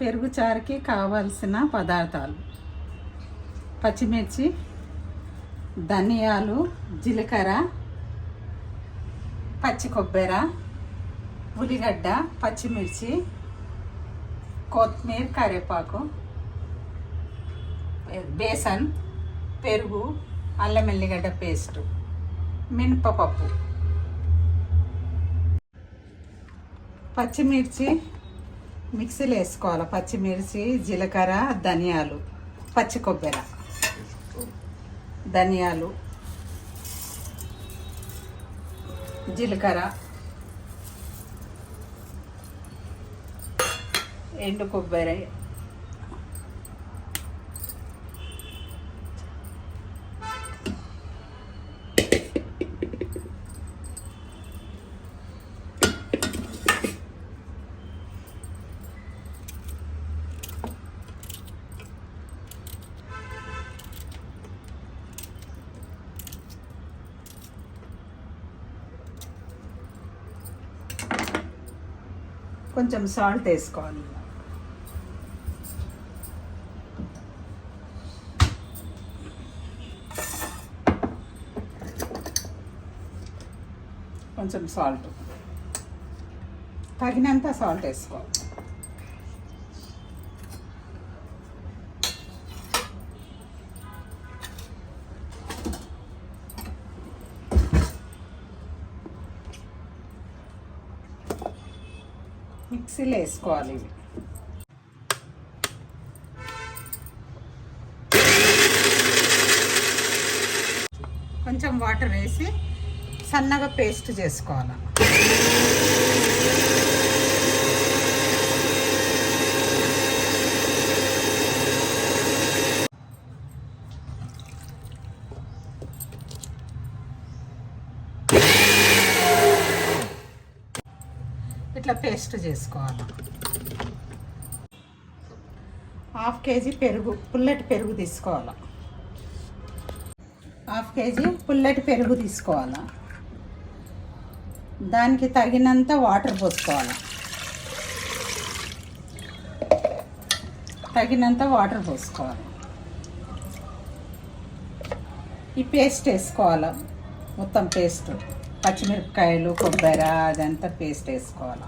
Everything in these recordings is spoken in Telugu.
పెరుగు చారుకి కావాల్సిన పదార్థాలు: పచ్చిమిర్చి, ధనియాలు, జీలకర్ర, పచ్చి కొబ్బరి, ఉల్లిగడ్డ, పచ్చిమిర్చి, కొత్తిమీర, కరివేపాకు, బేసన్, పెరుగు, అల్లం ఎల్లిగడ్డ పేస్టు, మినపప్పు. పచ్చిమిర్చి మిక్సీలో వేసుకోవాలి. పచ్చిమిర్చి, జీలకర్ర, ధనియాలు, పచ్చి కొబ్బరి, ధనియాలు, జీలకర్ర, ఎండు కొబ్బరి, కొంచెం సాల్ట్ వేసుకోవాలి. కొంచెం సాల్ట్, తగినంత సాల్ట్ వేసుకోవాలి. మిక్సీలో వేసుకోవాలి. ఇవి కొంచెం వాటర్ వేసి సన్నగా పేస్ట్ చేసుకోవాలి. ఇట్లా పేస్ట్ చేసుకోవాలి. 1/2 కేజీ పెరుగు, పుల్లటి పెరుగు తీసుకోవాలి. 1/2 కేజీ పుల్లటి పెరుగు తీసుకోవాలి. దానికి తగినంత వాటర్ పోసుకోవాలి. ఈ పేస్ట్ వేసుకోవాలి. మొత్తం పేస్ట్, పచ్చిమిరపకాయలు, కొబ్బరి, అదంతా పేస్ట్ వేసుకోవాలి.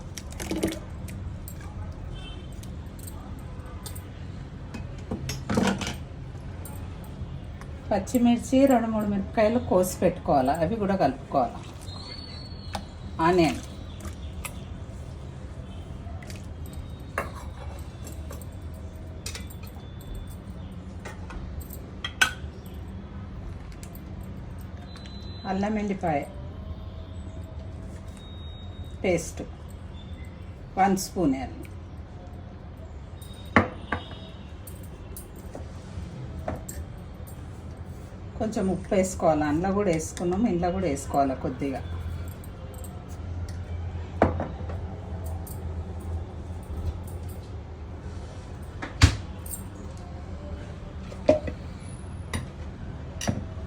పచ్చిమిర్చి 2-3 మిరపకాయలు కోసి పెట్టుకోవాలి. అవి కూడా కలుపుకోవాలి. ఆనియన్, అల్లం ఎల్లిపాయ పేస్ట్ 1 స్పూన్ వేయాలి. కొంచెం ఉప్పు వేసుకోవాలి. అందులో కూడా వేసుకున్నాము, ఇంట్లో కూడా వేసుకోవాలి కొద్దిగా.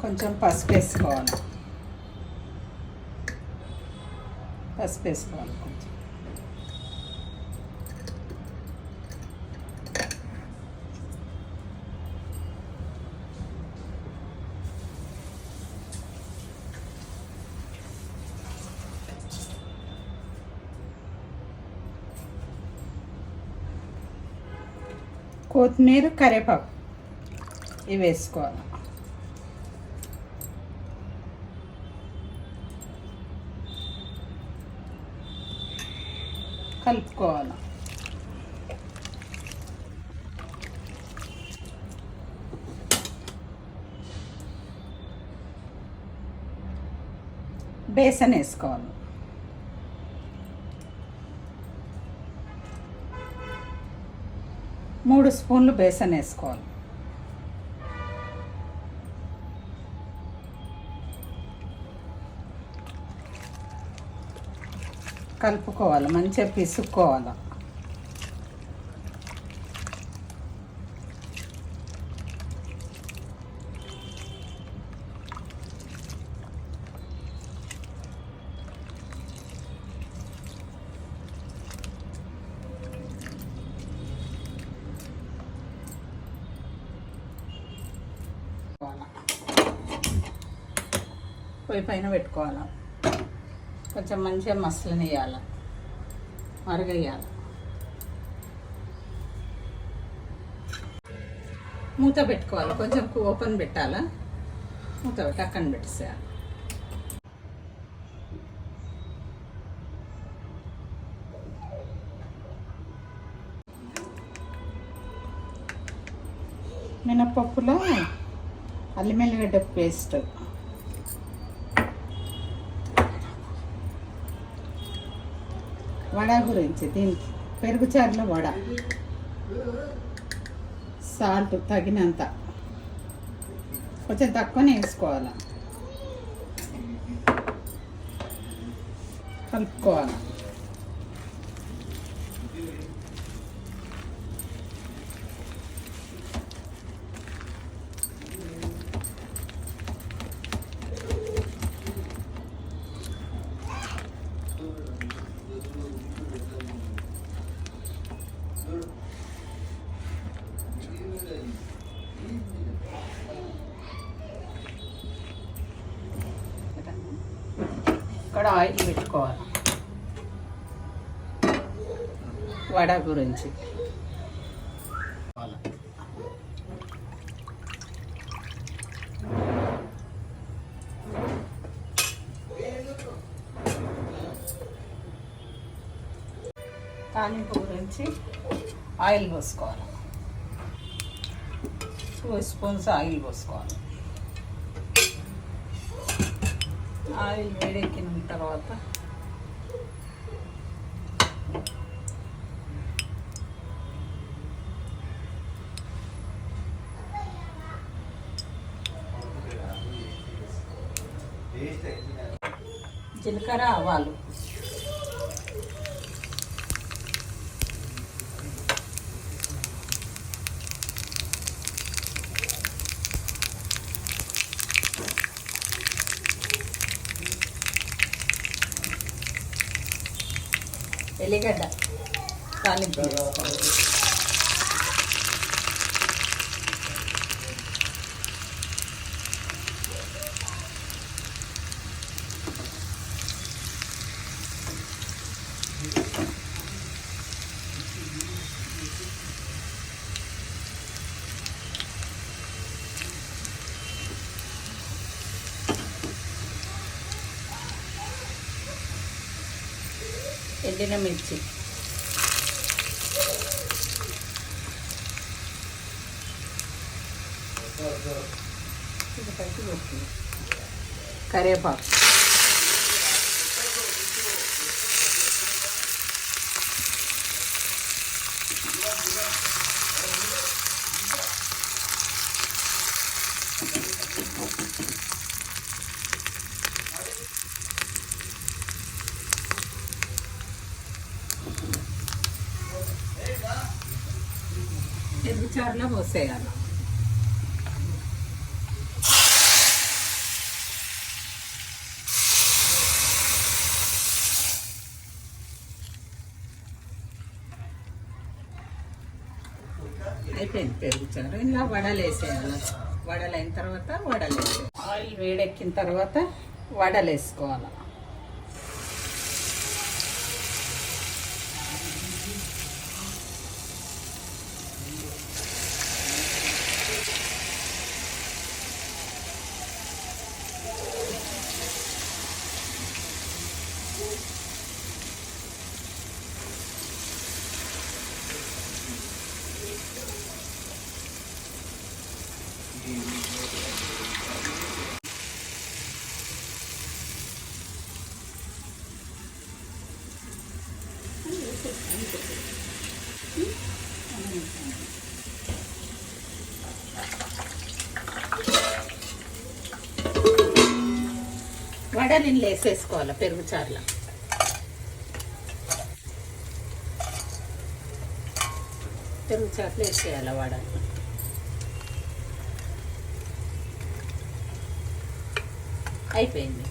కొంచెం పసుపు వేసుకోవాలి. కొంచెం కొత్తిమీర, కరివేపాకు ఇవి వేసుకోవాలి. కలుపుకోవాలి. బేసన్ వేసుకోవాలి. మూడు స్పూన్లు బేసన్ వేసుకోవాలి. కలుపుకోవాలి, మంచిగా పిసుక్కోవాలి. పొయ్యి పైన పెట్టుకోవాలి. కొంచెం మంచిగా మసలనియాలి, మరగేయాలి. మూత పెట్టుకోవాలి, కొంచెం ఓపెన్ పెట్టాలా, మూత పెట్టి అక్కన పెట్టేసేయాలి. మినపప్పులో అల్లం ఎల్లిగడ్డ పేస్ట్, వడ గురించి దీనికి పెరుగుచారులో వడ, సాల్ట్ తగినంత, కొంచెం తక్కువనే వేసుకోవాలి, కలుపుకోవాలి. ఇక్కడ ఆయిల్ పెట్టుకోవాలి వడ గురించి. తాలింపు గురించి ఆయిల్ పోసుకోవాలి, 2 స్పూన్స్ ఆయిల్ పోసుకోవాలి. ఆయిల్ వేడెక్కిన తర్వాత జీలకర్ర, ఆవాలు, ఎల్లిగడ్డ తాలింపు వేసుకోవాలి. ఎండిన మిర్చి, కరివేపాకు, ఎరుగుచారులో పోసేయాలి. అయిపోయింది పెరుగుచారు. ఇలా వడలు వేసేయాలి. వడలు అయిన తర్వాత వడలు వేసేయాలి. ఆయిల్ వేడెక్కిన తర్వాత వడలు వేసుకోవాలి. వడలు వేసేసుకోవాలి పెరుగుచారులో. పెరుగుచారులో వేసేయాలి వడలు. అయిపోయింది.